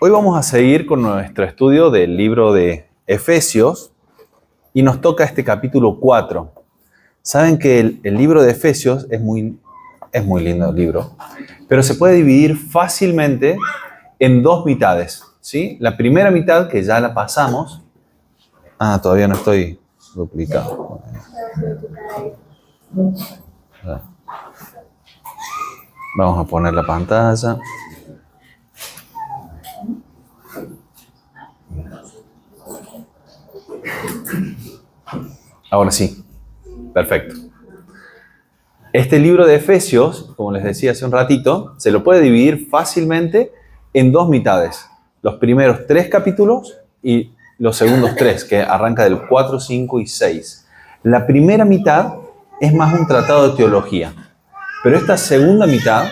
Hoy vamos a seguir con nuestro estudio del libro de Efesios y nos toca este capítulo 4. Saben que el libro de Efesios es muy lindo el libro, pero se puede dividir fácilmente en dos mitades, ¿sí? La primera mitad, que ya la pasamos. Todavía no estoy duplicado. Vamos a poner la pantalla. Ahora sí, perfecto. Este libro de Efesios, como les decía hace un ratito, se lo puede dividir fácilmente en dos mitades. Los primeros 3 capítulos y los segundos 3, que arranca del 4, 5 y 6. La primera mitad es más un tratado de teología, pero esta segunda mitad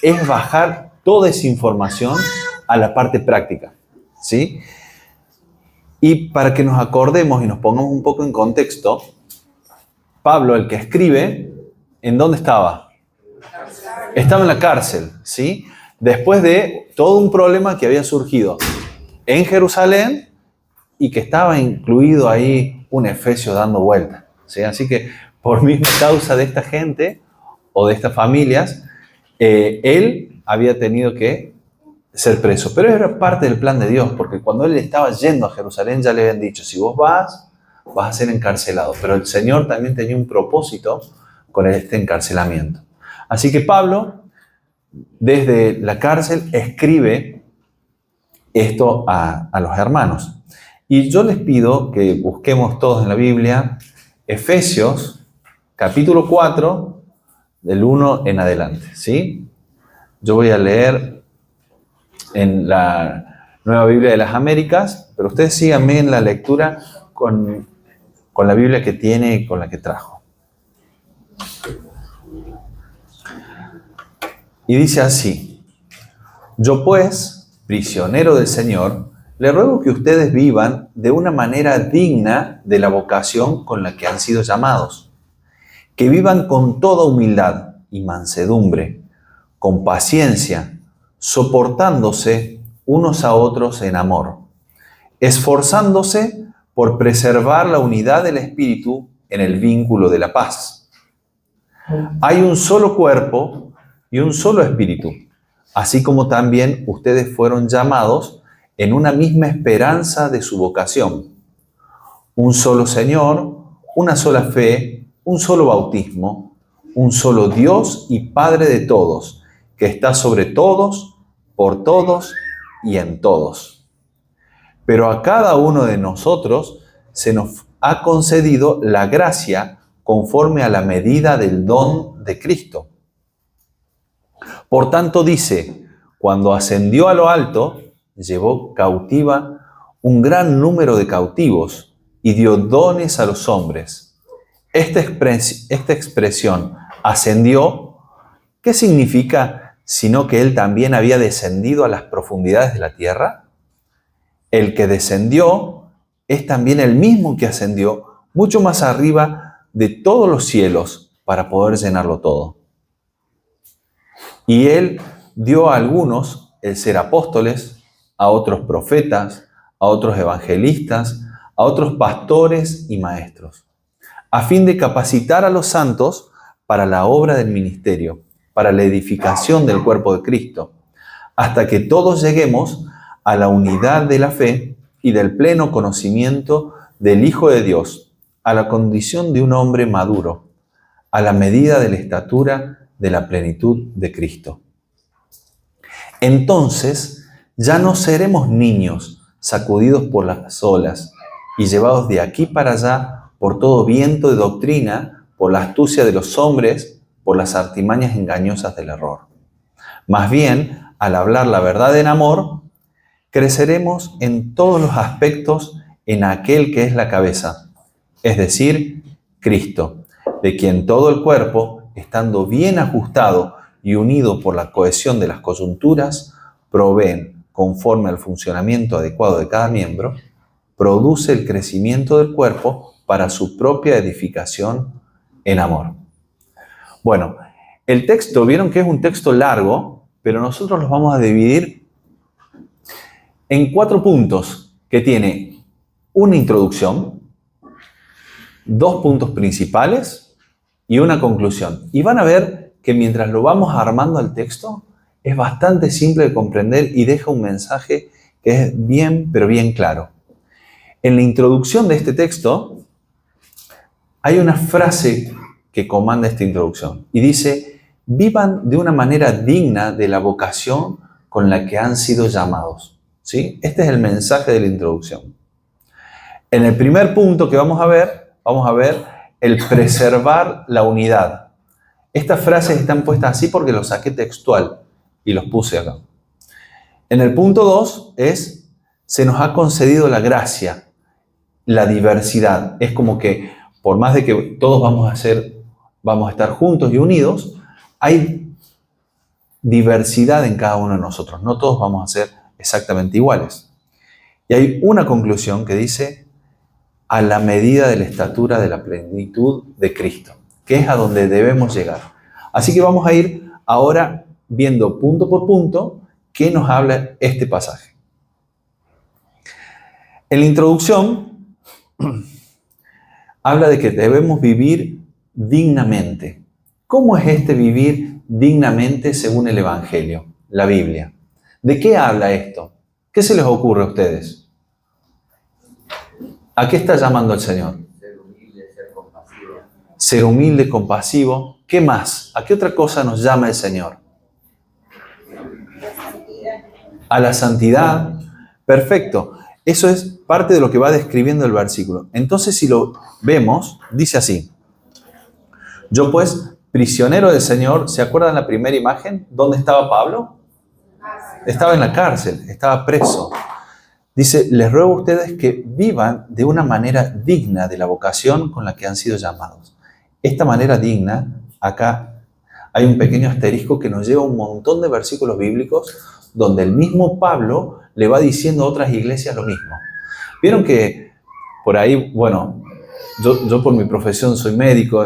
es bajar toda esa información a la parte práctica, ¿sí? Y para que nos acordemos y nos pongamos un poco en contexto, Pablo, el que escribe, ¿en dónde estaba? Estaba en la cárcel, ¿sí? Después de todo un problema que había surgido en Jerusalén y que estaba incluido ahí un efesio dando vuelta, ¿sí? Así que por misma causa de esta gente o de estas familias, él había tenido que ser preso. Pero era parte del plan de Dios, porque cuando él estaba yendo a Jerusalén ya le habían dicho, si vos vas a ser encarcelado. Pero el Señor también tenía un propósito con este encarcelamiento. Así que Pablo, desde la cárcel, escribe esto a los hermanos. Y yo les pido que busquemos todos en la Biblia Efesios, capítulo 4, del 1 en adelante, ¿sí? Yo voy a leer en la Nueva Biblia de las Américas, pero ustedes síganme en la lectura con la Biblia que tiene y con la que trajo. Y dice así: yo pues, prisionero del Señor, le ruego que ustedes vivan de una manera digna de la vocación con la que han sido llamados, que vivan con toda humildad y mansedumbre, con paciencia, soportándose unos a otros en amor, esforzándose por preservar la unidad del Espíritu en el vínculo de la paz. Hay un solo cuerpo y un solo Espíritu, así como también ustedes fueron llamados en una misma esperanza de su vocación. Un solo Señor, una sola fe, un solo bautismo, un solo Dios y Padre de todos, que está sobre todos, por todos y en todos. Pero a cada uno de nosotros se nos ha concedido la gracia conforme a la medida del don de Cristo. Por tanto dice, cuando ascendió a lo alto, llevó cautiva un gran número de cautivos y dio dones a los hombres. Esta expresión, ascendió, ¿qué significa sino que él también había descendido a las profundidades de la tierra? El que descendió es también el mismo que ascendió mucho más arriba de todos los cielos para poder llenarlo todo. Y él dio a algunos el ser apóstoles, a otros profetas, a otros evangelistas, a otros pastores y maestros, a fin de capacitar a los santos para la obra del ministerio, para la edificación del cuerpo de Cristo, hasta que todos lleguemos a la unidad de la fe y del pleno conocimiento del Hijo de Dios, a la condición de un hombre maduro, a la medida de la estatura de la plenitud de Cristo. Entonces ya no seremos niños sacudidos por las olas y llevados de aquí para allá por todo viento de doctrina, por la astucia de los hombres, por las artimañas engañosas del error. Más bien, al hablar la verdad en amor, creceremos en todos los aspectos en aquel que es la cabeza, es decir, Cristo, de quien todo el cuerpo, estando bien ajustado y unido por la cohesión de las coyunturas, proveen, conforme al funcionamiento adecuado de cada miembro, produce el crecimiento del cuerpo para su propia edificación en amor. Bueno, el texto, vieron que es un texto largo, pero nosotros los vamos a dividir en 4 puntos que tiene una introducción, 2 puntos principales y una conclusión. Y van a ver que mientras lo vamos armando al texto, es bastante simple de comprender y deja un mensaje que es bien, pero bien claro. En la introducción de este texto hay una frase que comanda esta introducción y dice: vivan de una manera digna de la vocación con la que han sido llamados. ¿Sí? Este es el mensaje de la introducción. En el primer punto que vamos a ver el preservar la unidad. Estas frases están puestas así porque los saqué textual y los puse acá. En el punto 2 es: se nos ha concedido la gracia, la diversidad. Es como que por más de que todos vamos a estar juntos y unidos, hay diversidad en cada uno de nosotros. No todos vamos a ser exactamente iguales. Y hay una conclusión que dice: a la medida de la estatura de la plenitud de Cristo, que es a donde debemos llegar. Así que vamos a ir ahora viendo punto por punto qué nos habla este pasaje. En la introducción habla de que debemos vivir dignamente. ¿Cómo es este vivir dignamente según el Evangelio, la Biblia? ¿De qué habla esto? ¿Qué se les ocurre a ustedes? ¿A qué está llamando el Señor? Ser humilde, ser compasivo. Ser humilde, compasivo. ¿Qué más? ¿A qué otra cosa nos llama el Señor? A la santidad. Perfecto. Eso es parte de lo que va describiendo el versículo. Entonces, si lo vemos, dice así: yo pues, prisionero del Señor. ¿Se acuerdan la primera imagen? ¿Dónde estaba Pablo? Estaba en la cárcel, estaba preso. Dice: les ruego a ustedes que vivan de una manera digna de la vocación con la que han sido llamados. Esta manera digna, acá hay un pequeño asterisco que nos lleva a un montón de versículos bíblicos donde el mismo Pablo le va diciendo a otras iglesias lo mismo. Vieron que por ahí, bueno, yo por mi profesión soy médico,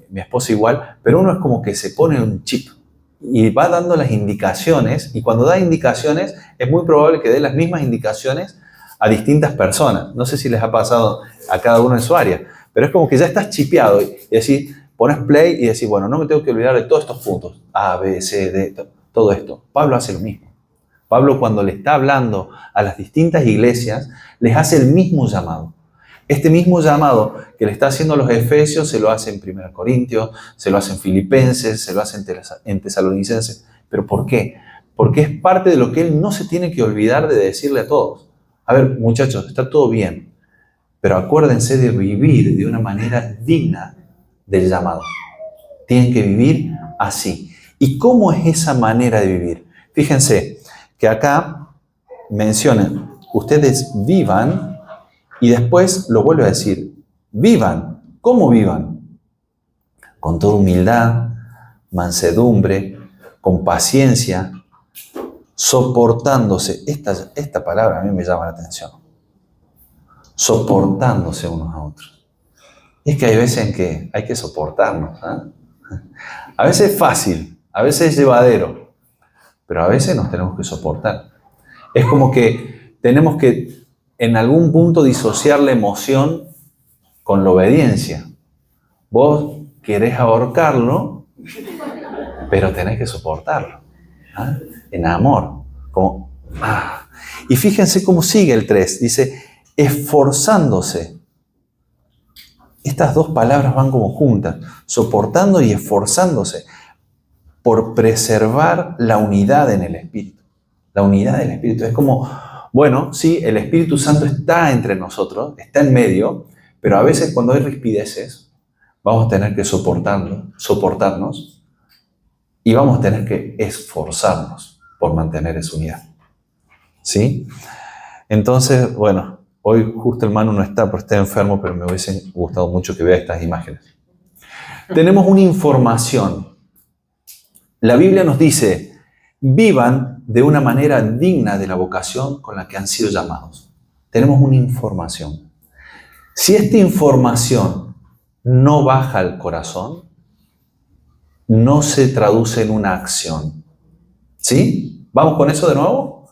mi esposa igual, pero uno es como que se pone un chip y va dando las indicaciones, y cuando da indicaciones es muy probable que dé las mismas indicaciones a distintas personas. No sé si les ha pasado a cada uno en su área, pero es como que ya estás chipeado y decís, pones play y decís, bueno, no me tengo que olvidar de todos estos puntos, A, B, C, D, todo esto. Pablo hace lo mismo. Pablo, cuando le está hablando a las distintas iglesias, les hace el mismo llamado. Este mismo llamado que le está haciendo a los Efesios se lo hace en 1 Corintios, se lo hace en Filipenses, se lo hace en Tesalonicenses. ¿Pero por qué? Porque es parte de lo que él no se tiene que olvidar de decirle a todos. A ver, muchachos, está todo bien, pero acuérdense de vivir de una manera digna del llamado. Tienen que vivir así. ¿Y cómo es esa manera de vivir? Fíjense que acá mencionan: ustedes vivan. Y después lo vuelve a decir: vivan. ¿Cómo vivan? Con toda humildad, mansedumbre, con paciencia, soportándose. Esta palabra a mí me llama la atención. Soportándose unos a otros. Es que hay veces en que hay que soportarnos. A veces es fácil, a veces es llevadero, pero a veces nos tenemos que soportar. Es como que tenemos que en algún punto disociar la emoción con la obediencia. Vos querés ahorcarlo, pero tenés que soportarlo. En amor. Y fíjense cómo sigue el 3. Dice: esforzándose. Estas dos palabras van como juntas. Soportando y esforzándose por preservar la unidad en el Espíritu. La unidad del Espíritu. Es como... bueno, sí, el Espíritu Santo está entre nosotros, está en medio, pero a veces cuando hay rispideces, vamos a tener que soportarnos y vamos a tener que esforzarnos por mantener esa unidad. ¿Sí? Entonces, bueno, hoy justo el hermano no está porque está enfermo, pero me hubiese gustado mucho que vea estas imágenes. Tenemos una información. La Biblia nos dice: vivan de una manera digna de la vocación con la que han sido llamados. Tenemos una información. Si esta información no baja al corazón, no se traduce en una acción. ¿Sí? ¿Vamos con eso de nuevo?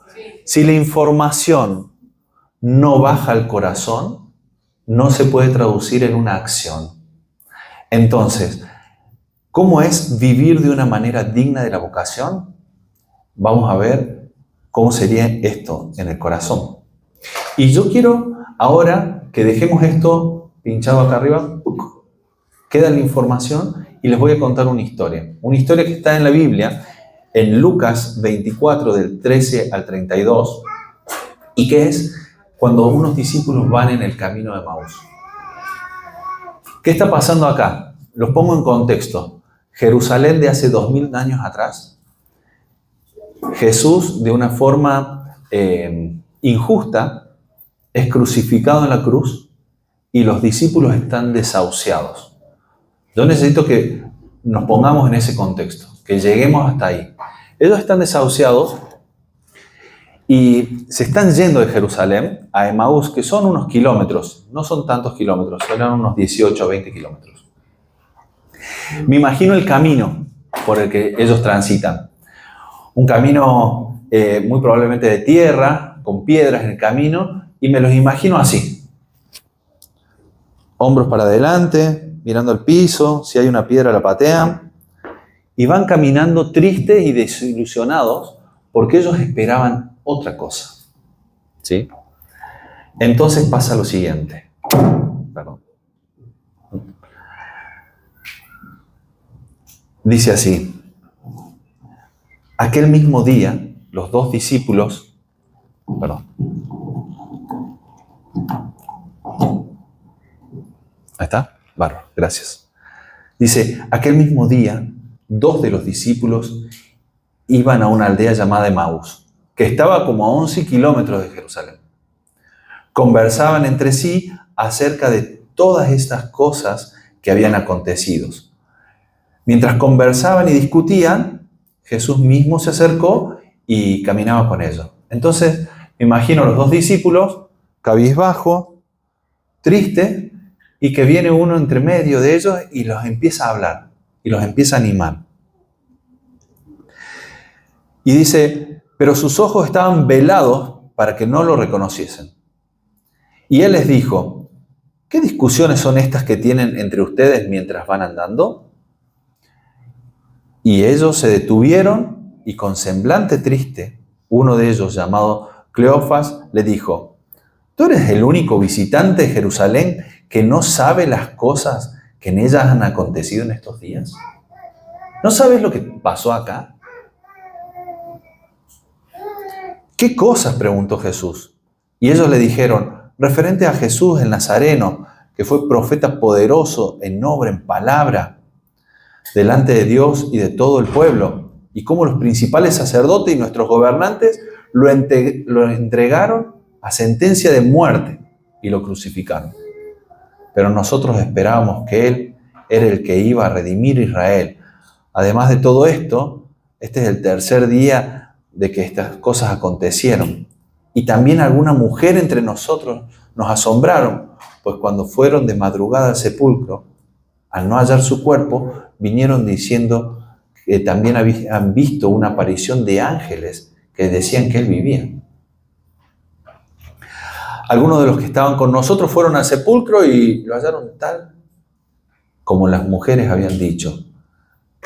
Si la información no baja al corazón, no se puede traducir en una acción. Entonces, ¿cómo es vivir de una manera digna de la vocación? Vamos a ver cómo sería esto en el corazón. Y yo quiero ahora que dejemos esto pinchado acá arriba. Queda la información y les voy a contar una historia. Una historia que está en la Biblia, en Lucas 24, del 13 al 32, y que es cuando unos discípulos van en el camino de Emaús. ¿Qué está pasando acá? Los pongo en contexto. Jerusalén de hace 2000 años atrás. Jesús, de una forma injusta, es crucificado en la cruz y los discípulos están desahuciados. Yo necesito que nos pongamos en ese contexto, que lleguemos hasta ahí. Ellos están desahuciados y se están yendo de Jerusalén a Emaús, que son unos kilómetros, no son tantos kilómetros, eran unos 18 o 20 kilómetros. Me imagino el camino por el que ellos transitan. Un camino muy probablemente de tierra, con piedras en el camino, y me los imagino así. Hombros para adelante, mirando al piso, si hay una piedra la patean, y van caminando tristes y desilusionados porque ellos esperaban otra cosa. ¿Sí? Entonces pasa lo siguiente. Perdón. Dice así: aquel mismo día, los dos discípulos, Ahí está, bárbaro, gracias. Dice, aquel mismo día, dos de los discípulos iban a una aldea llamada Emaús, que estaba como a 11 kilómetros de Jerusalén. Conversaban entre sí acerca de todas estas cosas que habían acontecido. Mientras conversaban y discutían, Jesús mismo se acercó y caminaba con ellos. Entonces, me imagino a los dos discípulos, cabizbajo, triste, y que viene uno entre medio de ellos y los empieza a hablar, y los empieza a animar. Y dice, pero sus ojos estaban velados para que no lo reconociesen. Y él les dijo, ¿qué discusiones son estas que tienen entre ustedes mientras van andando? Y ellos se detuvieron y con semblante triste, uno de ellos llamado Cleofas le dijo, ¿tú eres el único visitante de Jerusalén que no sabe las cosas que en ellas han acontecido en estos días? ¿No sabes lo que pasó acá? ¿Qué cosas?, preguntó Jesús. Y ellos le dijeron, referente a Jesús el Nazareno, que fue profeta poderoso en obra, en palabra, delante de Dios y de todo el pueblo, y cómo los principales sacerdotes y nuestros gobernantes lo entregaron a sentencia de muerte y lo crucificaron. Pero nosotros esperábamos que Él era el que iba a redimir a Israel. Además de todo esto, este es el tercer día de que estas cosas acontecieron. Y también alguna mujer entre nosotros nos asombraron, pues cuando fueron de madrugada al sepulcro, al no hallar su cuerpo, vinieron diciendo que también habían visto una aparición de ángeles que decían que Él vivía. Algunos de los que estaban con nosotros fueron al sepulcro y lo hallaron tal como las mujeres habían dicho,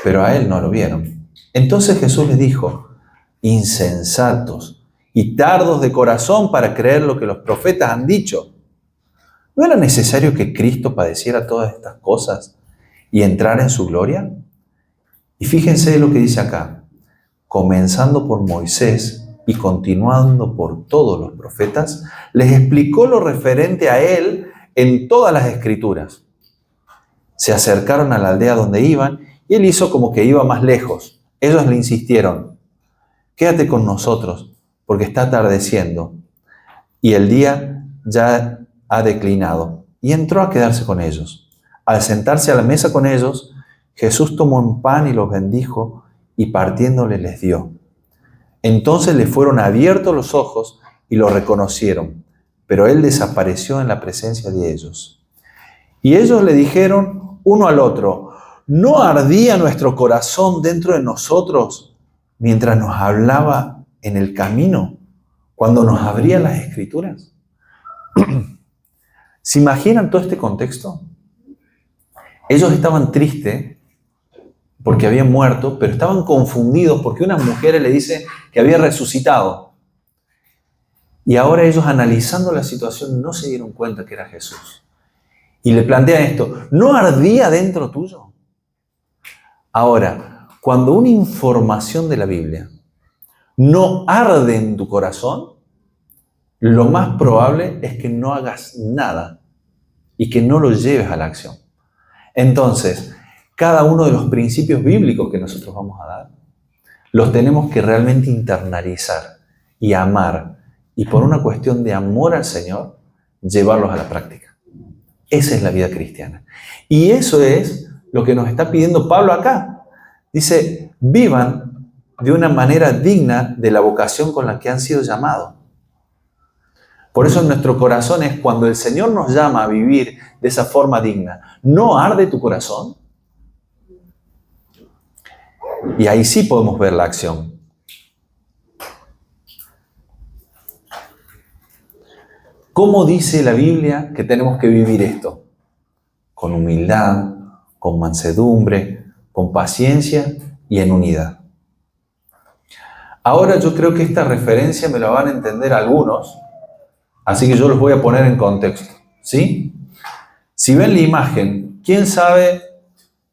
pero a Él no lo vieron. Entonces Jesús les dijo, insensatos y tardos de corazón para creer lo que los profetas han dicho. ¿No era necesario que Cristo padeciera todas estas cosas y entrara en su gloria? Y fíjense lo que dice acá, comenzando por Moisés y continuando por todos los profetas, les explicó lo referente a Él en todas las Escrituras. Se acercaron a la aldea donde iban y Él hizo como que iba más lejos. Ellos le insistieron, quédate con nosotros porque está atardeciendo y el día ya ha declinado. Y entró a quedarse con ellos. Al sentarse a la mesa con ellos, Jesús tomó un pan y los bendijo y partiéndole les dio. Entonces le fueron abiertos los ojos y lo reconocieron, pero Él desapareció en la presencia de ellos. Y ellos le dijeron uno al otro, ¿no ardía nuestro corazón dentro de nosotros mientras nos hablaba en el camino, cuando nos abría las Escrituras. ¿Se imaginan todo este contexto? Ellos estaban tristes porque habían muerto, pero estaban confundidos porque unas mujeres le dicen que había resucitado. Y ahora ellos, analizando la situación, no se dieron cuenta que era Jesús. Y le plantean esto: ¿no ardía dentro tuyo? Ahora, cuando una información de la Biblia no arde en tu corazón, lo más probable es que no hagas nada y que no lo lleves a la acción. Entonces, cada uno de los principios bíblicos que nosotros vamos a dar, los tenemos que realmente internalizar y amar, y por una cuestión de amor al Señor, llevarlos a la práctica. Esa es la vida cristiana. Y eso es lo que nos está pidiendo Pablo acá. Dice: vivan de una manera digna de la vocación con la que han sido llamados. Por eso en nuestro corazón es cuando el Señor nos llama a vivir de esa forma digna. ¿No arde tu corazón? Y ahí sí podemos ver la acción. ¿Cómo dice la Biblia que tenemos que vivir esto? Con humildad, con mansedumbre, con paciencia y en unidad. Ahora yo creo que esta referencia me la van a entender algunos, así que yo los voy a poner en contexto, ¿sí? Si ven la imagen, ¿quién sabe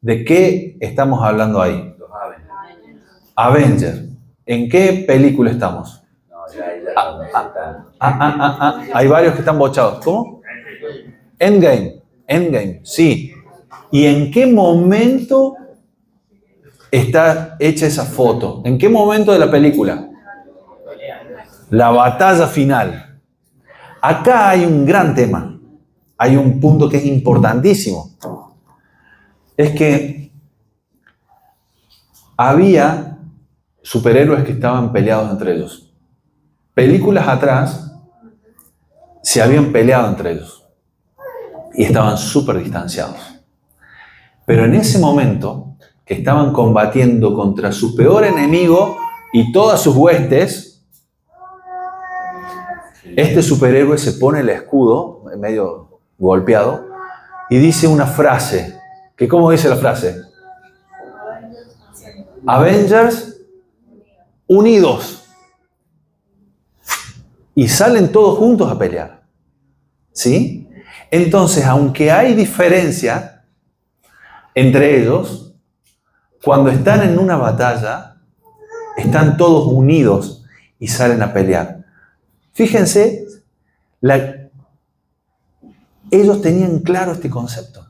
de qué estamos hablando ahí? Los Avengers. Avengers. ¿En qué película estamos? No, ya Hay varios que están bochados. ¿Cómo? Endgame, sí. ¿Y en qué momento está hecha esa foto? ¿En qué momento de la película? La batalla final. Acá hay un gran tema. Hay un punto que es importantísimo. Es que había superhéroes que estaban peleados entre ellos. Películas atrás se habían peleado entre ellos y estaban súper distanciados. Pero en ese momento que estaban combatiendo contra su peor enemigo y todas sus huestes, este superhéroe se pone el escudo, medio golpeado, y dice una frase. ¿Cómo dice la frase? Avengers unidos. Y salen todos juntos a pelear. ¿Sí? Entonces, aunque hay diferencia entre ellos, cuando están en una batalla, están todos unidos y salen a pelear. Fíjense, ellos tenían claro este concepto.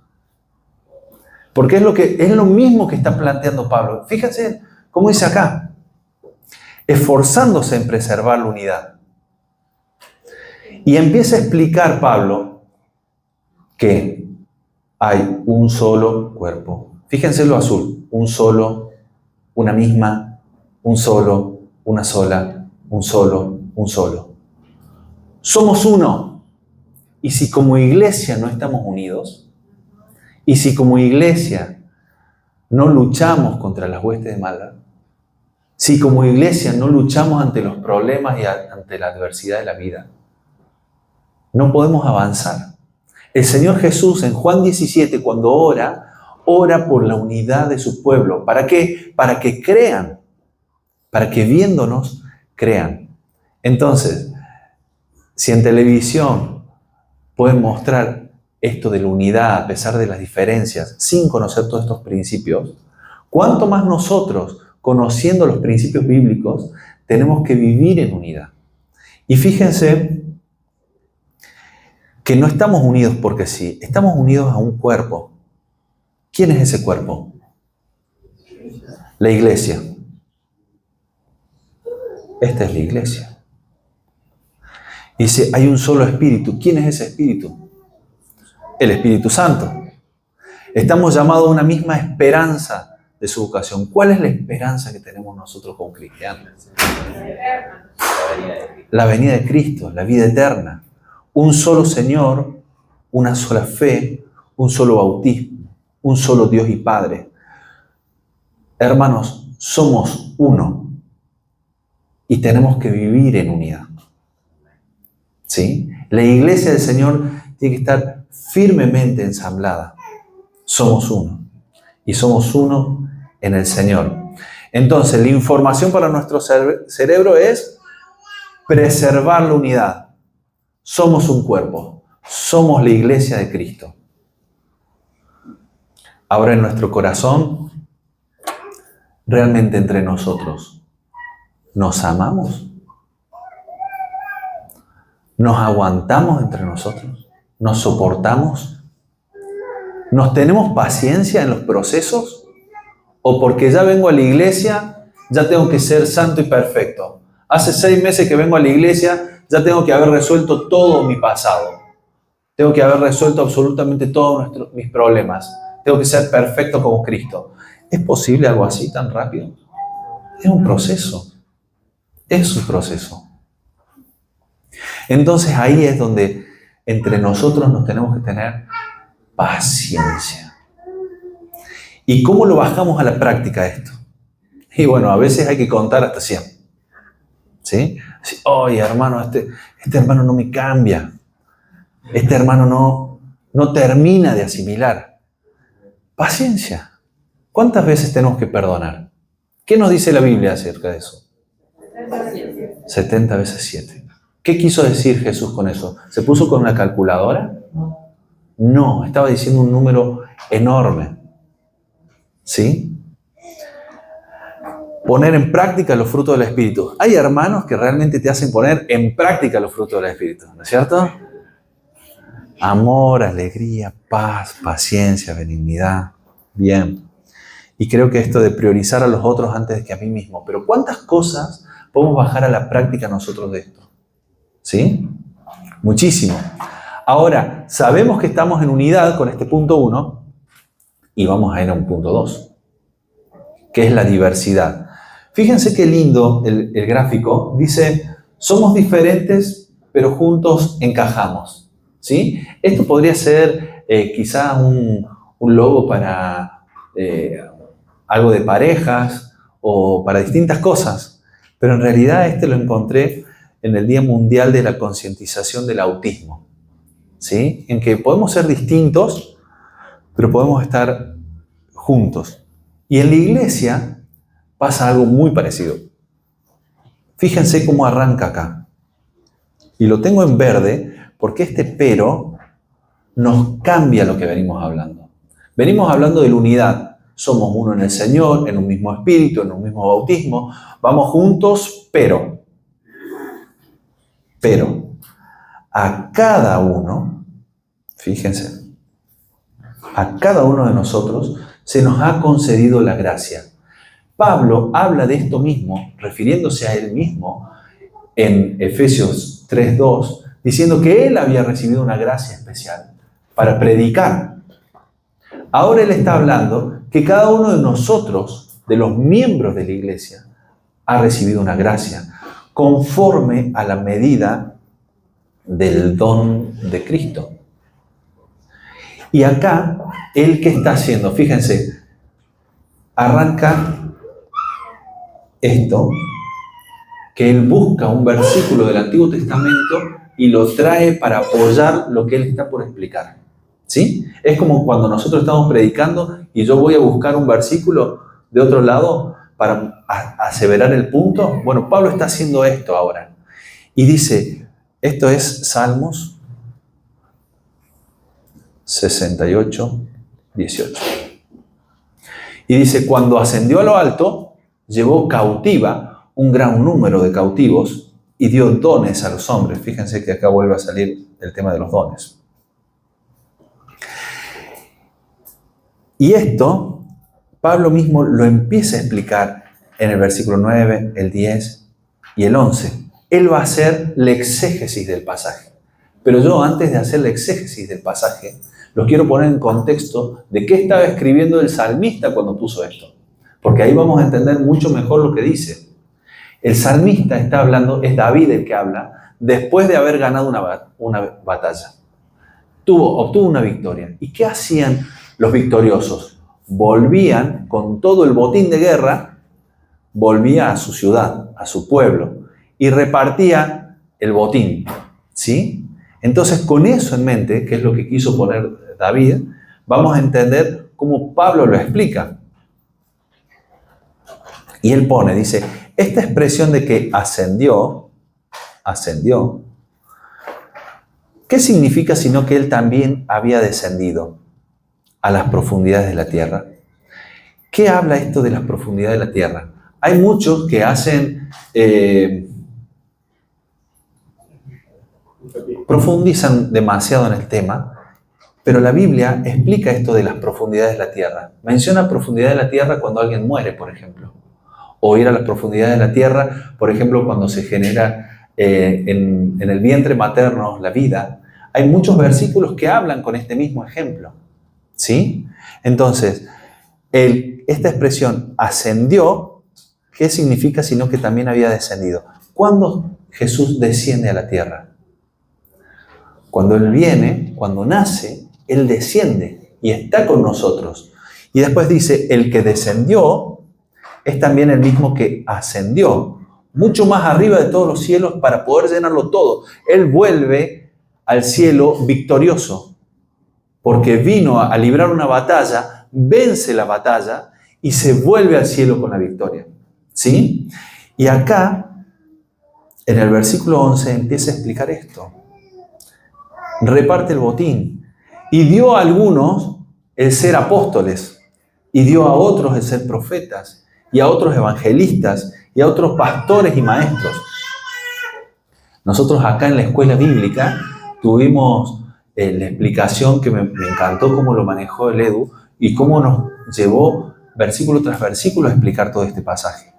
Porque es lo mismo que está planteando Pablo. Fíjense cómo dice acá: esforzándose en preservar la unidad. Y empieza a explicar Pablo que hay un solo cuerpo. Fíjense lo azul: un solo, una misma, un solo, una sola, un solo, un solo. Somos uno. Y si como iglesia no estamos unidos, y si como iglesia no luchamos contra las huestes de maldad, si como iglesia no luchamos ante los problemas y ante la adversidad de la vida, no podemos avanzar. El Señor Jesús en Juan 17, cuando ora por la unidad de su pueblo. ¿Para qué? Para que crean, para que viéndonos crean. Entonces, si en televisión pueden mostrar esto de la unidad a pesar de las diferencias, sin conocer todos estos principios, ¿cuánto más nosotros, conociendo los principios bíblicos, tenemos que vivir en unidad? Y fíjense que no estamos unidos porque sí, estamos unidos a un cuerpo. ¿Quién es ese cuerpo? La iglesia. Esta es la iglesia. Dice, hay un solo espíritu. ¿Quién es ese espíritu? El Espíritu Santo. Estamos llamados a una misma esperanza de su vocación. ¿Cuál es la esperanza que tenemos nosotros como cristianos? La venida de Cristo, la vida eterna. Un solo Señor, una sola fe, un solo bautismo, un solo Dios y Padre. Hermanos, somos uno y tenemos que vivir en unidad. ¿Sí? La iglesia del Señor tiene que estar firmemente ensamblada. Somos uno. Y somos uno en el Señor. Entonces, la información para nuestro cerebro es preservar la unidad. Somos un cuerpo. Somos la iglesia de Cristo. Ahora en nuestro corazón, realmente entre nosotros, ¿nos amamos? ¿Nos aguantamos entre nosotros? ¿Nos soportamos? ¿Nos tenemos paciencia en los procesos? ¿O porque ya vengo a la iglesia, ya tengo que ser santo y perfecto? Hace 6 meses que vengo a la iglesia, ya tengo que haber resuelto todo mi pasado. Tengo que haber resuelto absolutamente todos mis problemas. Tengo que ser perfecto como Cristo. ¿Es posible algo así tan rápido? Es un proceso. Es un proceso. Entonces ahí es donde entre nosotros nos tenemos que tener paciencia. ¿Y cómo lo bajamos a la práctica esto? Y bueno, a veces hay que contar hasta 100. ¿Sí? Oye, hermano, este hermano no me cambia. Este hermano no termina de asimilar. Paciencia. ¿Cuántas veces tenemos que perdonar? ¿Qué nos dice la Biblia acerca de eso? 70 veces 7. ¿Qué quiso decir Jesús con eso? ¿Se puso con una calculadora? No, estaba diciendo un número enorme. ¿Sí? Poner en práctica los frutos del Espíritu. Hay hermanos que realmente te hacen poner en práctica los frutos del Espíritu, ¿no es cierto? Amor, alegría, paz, paciencia, benignidad. Bien. Y creo que esto de priorizar a los otros antes que a mí mismo. Pero ¿cuántas cosas podemos bajar a la práctica nosotros de esto? ¿Sí? Muchísimo. Ahora, sabemos que estamos en unidad con este punto 1 y vamos a ir a un punto 2, que es la diversidad. Fíjense qué lindo el gráfico. Dice, somos diferentes, pero juntos encajamos. ¿Sí? Esto podría ser quizá un logo para algo de parejas o para distintas cosas, pero en realidad este lo encontré en el Día Mundial de la Concientización del Autismo, ¿sí? En que podemos ser distintos, pero podemos estar juntos. Y en la iglesia pasa algo muy parecido. Fíjense cómo arranca acá. Y lo tengo en verde porque este pero nos cambia lo que venimos hablando. Venimos hablando de la unidad. Somos uno en el Señor, en un mismo espíritu, en un mismo bautismo. Vamos juntos, pero a cada uno, fíjense, a cada uno de nosotros se nos ha concedido la gracia. Pablo habla de esto mismo, refiriéndose a él mismo, en Efesios 3:2, diciendo que él había recibido una gracia especial para predicar. Ahora él está hablando que cada uno de nosotros, de los miembros de la iglesia, ha recibido una gracia conforme a la medida del don de Cristo. Y acá, ¿él qué está haciendo? Fíjense, arranca esto, que él busca un versículo del Antiguo Testamento y lo trae para apoyar lo que él está por explicar. ¿Sí? Es como cuando nosotros estamos predicando y yo voy a buscar un versículo de otro lado para aseverar el punto. Bueno, Pablo está haciendo esto ahora. Y dice, esto es Salmos 68, 18. Y dice, cuando ascendió a lo alto, llevó cautiva un gran número de cautivos y dio dones a los hombres. Fíjense que acá vuelve a salir el tema de los dones. Y esto, Pablo mismo lo empieza a explicar en el versículo 9, el 10 y el 11. Él va a hacer la exégesis del pasaje. Pero yo, antes de hacer la exégesis del pasaje, los quiero poner en contexto de qué estaba escribiendo el salmista cuando puso esto. Porque ahí vamos a entender mucho mejor lo que dice. El salmista está hablando, es David el que habla, después de haber ganado una batalla. Obtuvo una victoria. ¿Y qué hacían los victoriosos? Volvían con todo el botín de guerra, volvía a su ciudad, a su pueblo, y repartía el botín. ¿Sí? Entonces, con eso en mente, que es lo que quiso poner David, vamos a entender cómo Pablo lo explica. Y él dice, esta expresión de que ascendió, ¿qué significa sino que él también había descendido a las profundidades de la tierra? ¿Qué habla esto de las profundidades de la tierra? Hay muchos que profundizan demasiado en el tema, pero la Biblia explica esto de las profundidades de la tierra. Menciona profundidades de la tierra cuando alguien muere, por ejemplo. O ir a las profundidades de la tierra, por ejemplo, cuando se genera en el vientre materno la vida. Hay muchos versículos que hablan con este mismo ejemplo. ¿Sí? Entonces, esta expresión ascendió, ¿qué significa sino que también había descendido? ¿Cuándo Jesús desciende a la tierra? Cuando Él viene, cuando nace, Él desciende y está con nosotros. Y después dice, el que descendió es también el mismo que ascendió, mucho más arriba de todos los cielos para poder llenarlo todo. Él vuelve al cielo victorioso, porque vino a librar una batalla, vence la batalla y se vuelve al cielo con la victoria. ¿Sí? Y acá, en el versículo 11, empieza a explicar esto. Reparte el botín y dio a algunos el ser apóstoles y dio a otros el ser profetas y a otros evangelistas y a otros pastores y maestros. Nosotros acá en la escuela bíblica tuvimos la explicación que me encantó cómo lo manejó el Edu y cómo nos llevó versículo tras versículo a explicar todo este pasaje.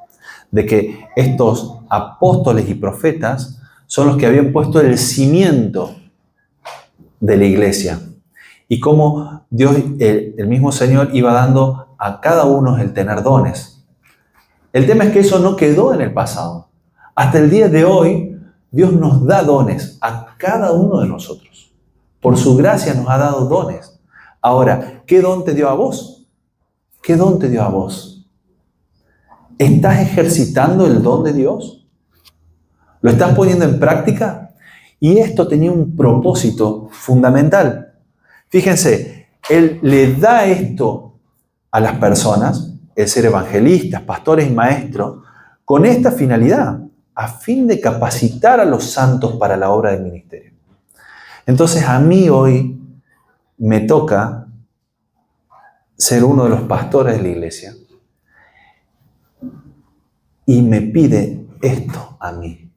De que estos apóstoles y profetas son los que habían puesto el cimiento de la iglesia. Y cómo Dios, el mismo Señor, iba dando a cada uno el tener dones. El tema es que eso no quedó en el pasado. Hasta el día de hoy, Dios nos da dones a cada uno de nosotros. Por su gracia nos ha dado dones. Ahora, ¿qué don te dio a vos? ¿Qué don te dio a vos? ¿Estás ejercitando el don de Dios? ¿Lo estás poniendo en práctica? Y esto tenía un propósito fundamental. Fíjense, Él le da esto a las personas, el ser evangelistas, pastores y maestros, con esta finalidad, a fin de capacitar a los santos para la obra del ministerio. Entonces a mí hoy me toca ser uno de los pastores de la iglesia y me pide esto a mí.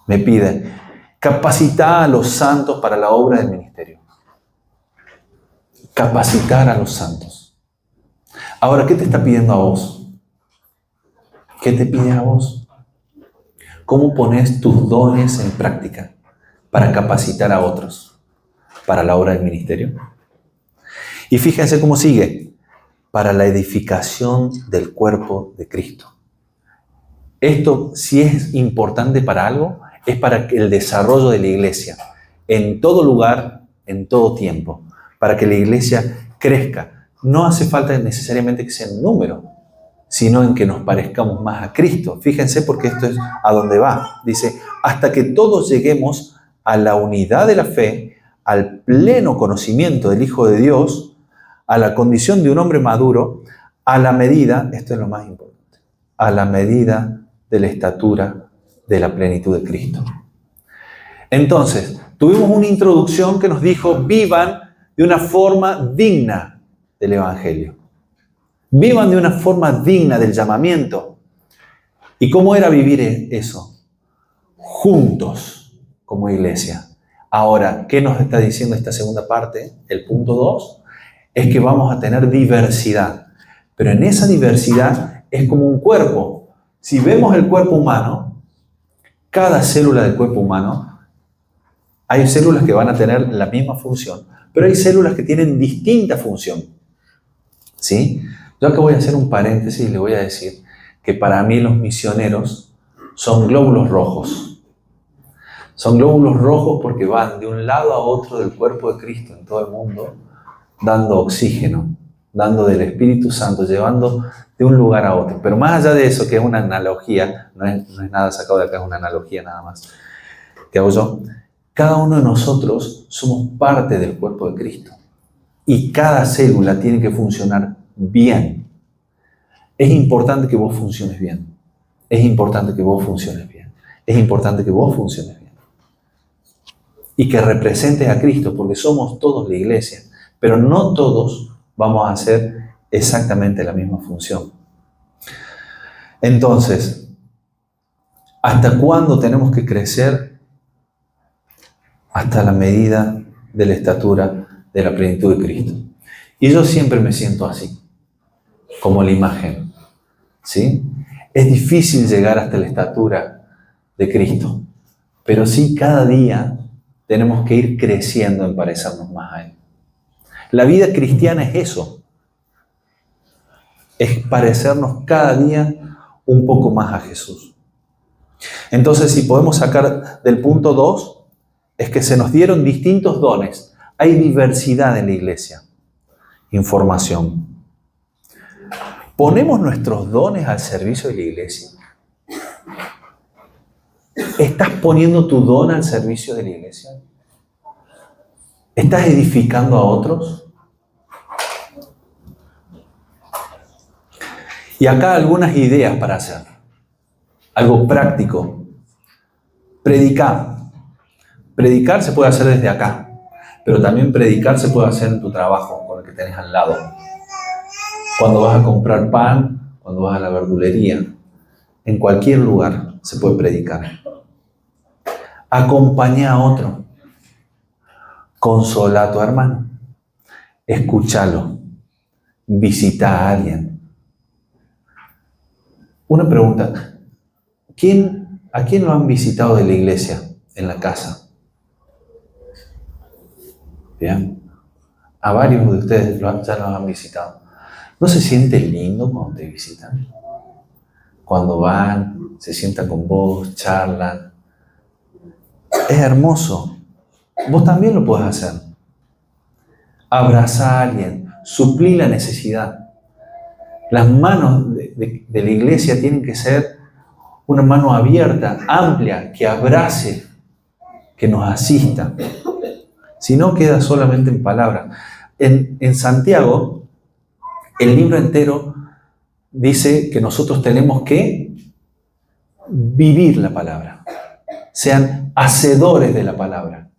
Me pide capacitar a los santos para la obra del ministerio. Capacitar a los santos. Ahora, ¿qué te está pidiendo a vos? ¿Qué te pide a vos? ¿Cómo pones tus dones en práctica para capacitar a otros para la obra del ministerio? Y fíjense cómo sigue. Para la edificación del cuerpo de Cristo. Esto, si es importante para algo, es para el desarrollo de la iglesia, en todo lugar, en todo tiempo, para que la iglesia crezca. No hace falta necesariamente que sea en número, sino en que nos parezcamos más a Cristo. Fíjense porque esto es a dónde va. Dice, hasta que todos lleguemos a la unidad de la fe, al pleno conocimiento del Hijo de Dios, a la condición de un hombre maduro, a la medida, esto es lo más importante, a la medida de la estatura de la plenitud de Cristo. Entonces, tuvimos una introducción que nos dijo, vivan de una forma digna del Evangelio. Vivan de una forma digna del llamamiento. ¿Y cómo era vivir eso? Juntos, como iglesia. Ahora, ¿qué nos está diciendo esta segunda parte? El punto 2 es que vamos a tener diversidad. Pero en esa diversidad es como un cuerpo. Si vemos el cuerpo humano, cada célula del cuerpo humano, hay células que van a tener la misma función, pero hay células que tienen distinta función. ¿Sí? Yo acá voy a hacer un paréntesis y le voy a decir que para mí los misioneros son glóbulos rojos. Son glóbulos rojos porque van de un lado a otro del cuerpo de Cristo en todo el mundo, dando oxígeno, dando del Espíritu Santo, llevando de un lugar a otro. Pero más allá de eso, que es una analogía, no es nada sacado de acá, es una analogía nada más. ¿Qué hago yo? Cada uno de nosotros somos parte del cuerpo de Cristo. Y cada célula tiene que funcionar bien. Es importante que vos funciones bien. Es importante que vos funciones bien. Es importante que vos funciones bien. Y que representes a Cristo, porque somos todos la iglesia. Pero no todos vamos a hacer exactamente la misma función. Entonces, ¿hasta cuándo tenemos que crecer? Hasta la medida de la estatura de la plenitud de Cristo. Y yo siempre me siento así, como la imagen. ¿Sí? Es difícil llegar hasta la estatura de Cristo, pero sí cada día tenemos que ir creciendo en parecernos más a Él. La vida cristiana es eso. Es parecernos cada día un poco más a Jesús. Entonces, si podemos sacar del punto 2, es que se nos dieron distintos dones. Hay diversidad en la iglesia. Información. ¿Ponemos nuestros dones al servicio de la iglesia? ¿Estás poniendo tu don al servicio de la iglesia? ¿Estás edificando a otros? Y acá algunas ideas para hacer. Algo práctico. Predicar. Predicar se puede hacer desde acá, pero también predicar se puede hacer en tu trabajo, con el que tenés al lado. Cuando vas a comprar pan, cuando vas a la verdulería, en cualquier lugar se puede predicar. Acompaña a otro. Consola a tu hermano. Escúchalo. Visita a alguien. Una pregunta. ¿A quién lo han visitado de la iglesia en la casa? Bien. A varios de ustedes ya los han visitado. ¿No se siente lindo cuando te visitan? Cuando van, se sientan con vos, charlan. Es hermoso. Vos también lo podés hacer. Abrazar a alguien, suplir la necesidad. Las manos de la iglesia tienen que ser una mano abierta, amplia, que abrace, que nos asista. Si no, queda solamente en palabras. En Santiago, el libro entero dice que nosotros tenemos que vivir la palabra. Sean hacedores de la palabra.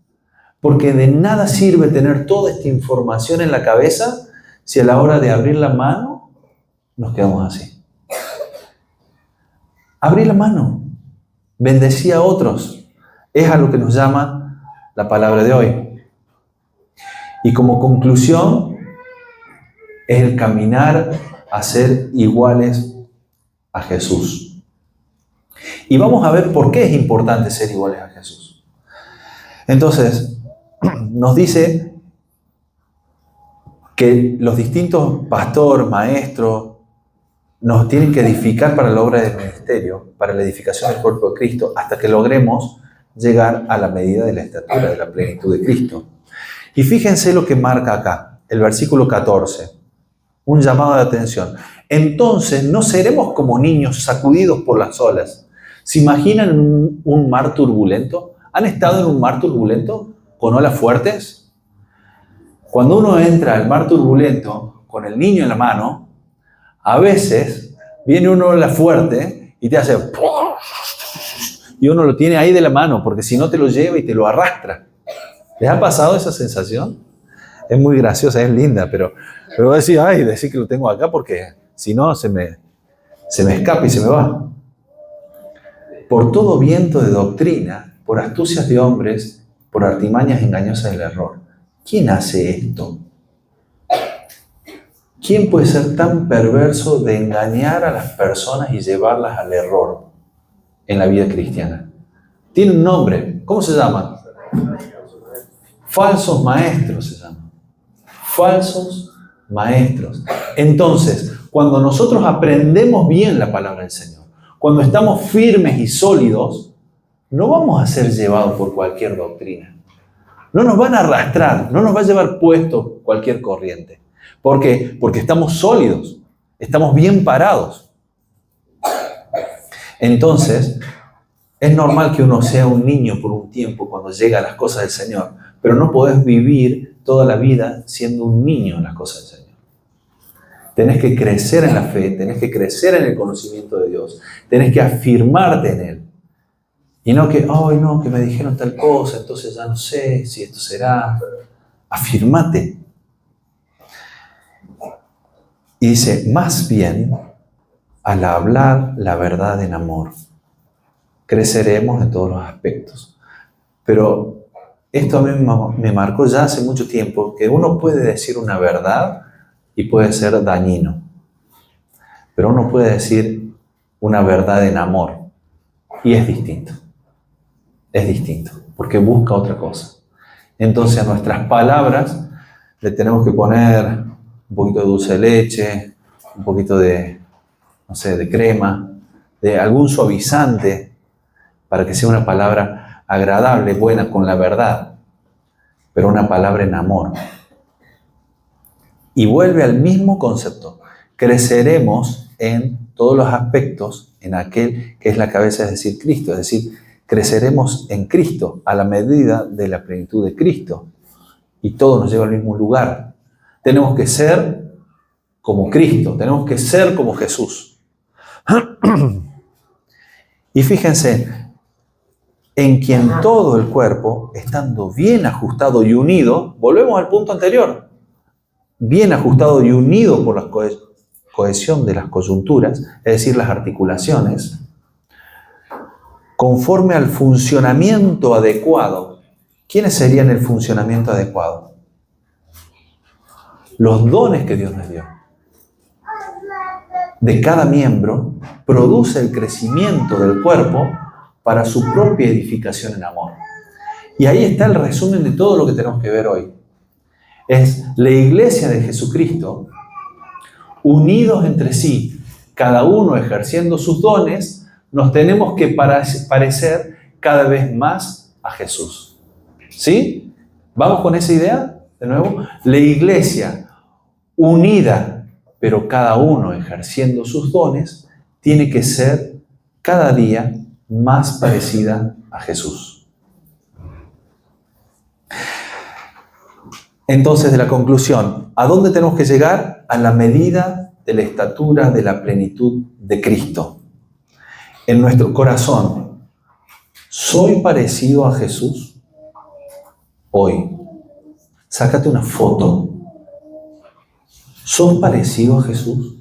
Porque de nada sirve tener toda esta información en la cabeza si a la hora de abrir la mano nos quedamos así. Abrí la mano. Bendecí a otros. Es a lo que nos llama la palabra de hoy. Y como conclusión, es el caminar a ser iguales a Jesús. Y vamos a ver por qué es importante ser iguales a Jesús. Entonces, nos dice que los distintos pastores, maestros, nos tienen que edificar para la obra del ministerio, para la edificación del cuerpo de Cristo, hasta que logremos llegar a la medida de la estatura, de la plenitud de Cristo. Y fíjense lo que marca acá, el versículo 14, un llamado de atención. Entonces no seremos como niños sacudidos por las olas. ¿Se imaginan un mar turbulento? ¿Han estado en un mar turbulento con olas fuertes? Cuando uno entra al mar turbulento con el niño en la mano, a veces viene una ola fuerte y te hace... Y uno lo tiene ahí de la mano, porque si no te lo lleva y te lo arrastra. ¿Les ha pasado esa sensación? Es muy graciosa, es linda, pero voy a decir, decir que lo tengo acá porque si no se me escapa y se me va. Por todo viento de doctrina, por astucias de hombres, por artimañas engañosas del error. ¿Quién hace esto? ¿Quién puede ser tan perverso de engañar a las personas y llevarlas al error en la vida cristiana? Tiene un nombre. ¿Cómo se llaman? Falsos maestros se llaman. Falsos maestros. Entonces, cuando nosotros aprendemos bien la palabra del Señor, cuando estamos firmes y sólidos, no vamos a ser llevados por cualquier doctrina. No nos van a arrastrar, no nos va a llevar puesto cualquier corriente. ¿Por qué? Porque estamos sólidos, estamos bien parados. Entonces, Es normal que uno sea un niño por un tiempo cuando llega a las cosas del Señor, pero no podés vivir toda la vida siendo un niño en las cosas del Señor. Tenés que crecer en la fe, tenés que crecer en el conocimiento de Dios, tenés que afirmarte en Él. Y no que, ay no, que me dijeron tal cosa, entonces ya no sé si esto será. Afirmate. Y dice, más bien, al hablar la verdad en amor, creceremos en todos los aspectos. Pero esto a mí me marcó ya hace mucho tiempo, que uno puede decir una verdad y puede ser dañino. Pero uno puede decir una verdad en amor y es distinto. Es distinto, porque busca otra cosa. Entonces a nuestras palabras le tenemos que poner un poquito de dulce de leche, un poquito de, no sé, de crema, de algún suavizante, para que sea una palabra agradable, buena, con la verdad, pero una palabra en amor. Y vuelve al mismo concepto. Creceremos en todos los aspectos en aquel que es la cabeza, es decir, Cristo. Es decir, creceremos en Cristo a la medida de la plenitud de Cristo. Y todo nos lleva al mismo lugar. Tenemos que ser como Cristo, tenemos que ser como Jesús. Y fíjense, en quien todo el cuerpo, estando bien ajustado y unido, volvemos al punto anterior, bien ajustado y unido por la cohesión de las coyunturas, es decir, las articulaciones, conforme al funcionamiento adecuado. ¿Quiénes serían el funcionamiento adecuado? Los dones que Dios nos dio. De cada miembro produce el crecimiento del cuerpo para su propia edificación en amor. Y ahí está el resumen de todo lo que tenemos que ver hoy. Es la iglesia de Jesucristo, unidos entre sí, cada uno ejerciendo sus dones, nos tenemos que parecer cada vez más a Jesús. ¿Sí? ¿Vamos con esa idea? De nuevo, la iglesia unida, pero cada uno ejerciendo sus dones, tiene que ser cada día más parecida a Jesús. Entonces, de la conclusión, ¿a dónde tenemos que llegar? A la medida de la estatura de la plenitud de Cristo. En nuestro corazón, ¿soy parecido a Jesús? Hoy, sácate una foto. ¿Sos parecido a Jesús?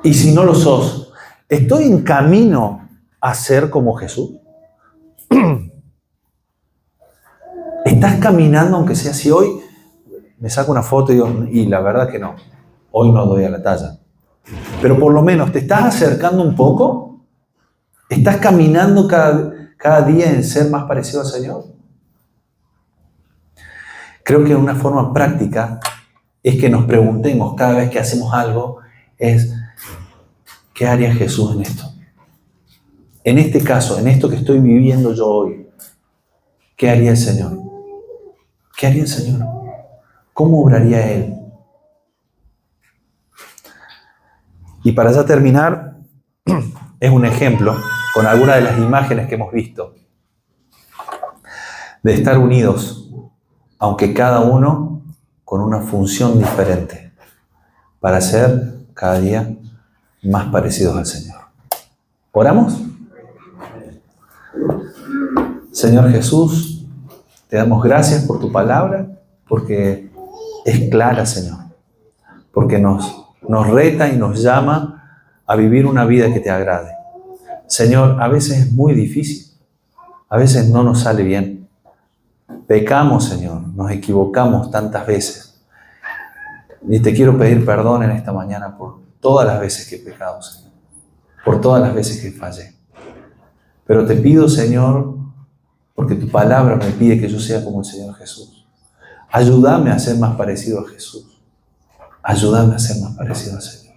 Y si no lo sos, ¿estoy en camino a ser como Jesús? ¿Estás caminando, aunque sea así hoy? Me saco una foto y la verdad que no. Hoy no doy a la talla. Pero por lo menos, ¿te estás acercando un poco? ¿Estás caminando cada día en ser más parecido al Señor? Creo que una forma práctica es que nos preguntemos cada vez que hacemos algo, es ¿qué haría Jesús en esto? En este caso, en esto que estoy viviendo yo hoy, ¿qué haría el Señor? ¿Qué haría el Señor? ¿Cómo obraría Él? Y para ya terminar, es un ejemplo con algunas de las imágenes que hemos visto de estar unidos, aunque cada uno con una función diferente, para ser cada día más parecidos al Señor. ¿Oramos? Señor Jesús, te damos gracias por tu palabra, porque es clara, Señor, porque nos reta y nos llama a vivir una vida que te agrade. Señor, a veces es muy difícil, a veces no nos sale bien. Pecamos, Señor, nos equivocamos tantas veces. Y te quiero pedir perdón en esta mañana por todas las veces que he pecado, Señor, por todas las veces que fallé. Pero te pido, Señor, porque tu palabra me pide que yo sea como el Señor Jesús. Ayúdame a ser más parecido a Jesús. Ayúdame a ser más parecido al Señor.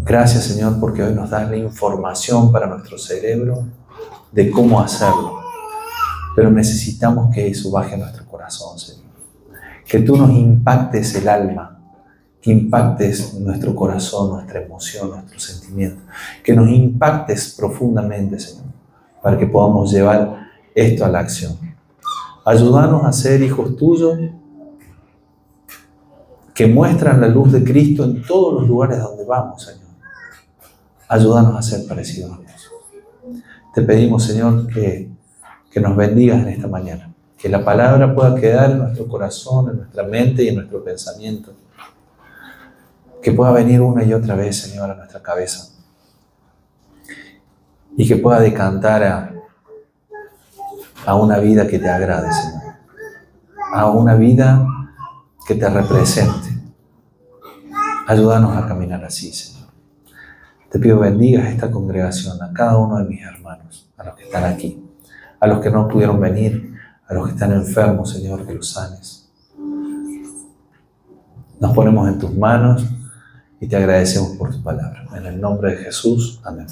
Gracias, Señor, porque hoy nos das la información para nuestro cerebro de cómo hacerlo. Pero necesitamos que eso baje a nuestro corazón, Señor. Que tú nos impactes el alma que impactes nuestro corazón, nuestra emoción, nuestro sentimiento, que nos impactes profundamente, Señor, para que podamos llevar esto a la acción. Ayúdanos a ser hijos tuyos que muestran la luz de Cristo en todos los lugares donde vamos, Señor. Ayúdanos a ser parecidos a Jesús. Te pedimos, Señor, que nos bendigas en esta mañana, que la palabra pueda quedar en nuestro corazón, en nuestra mente y en nuestro pensamiento, que pueda venir una y otra vez, Señor, a nuestra cabeza y que pueda decantar a una vida que te agrade, Señor, a una vida que te represente. Ayúdanos a caminar así, Señor. Te pido bendigas esta congregación, a cada uno de mis hermanos, a los que están aquí, a los que no pudieron venir, a los que están enfermos, Señor, que los sanes. Nos ponemos en tus manos y te agradecemos por tu palabra. En el nombre de Jesús, amén.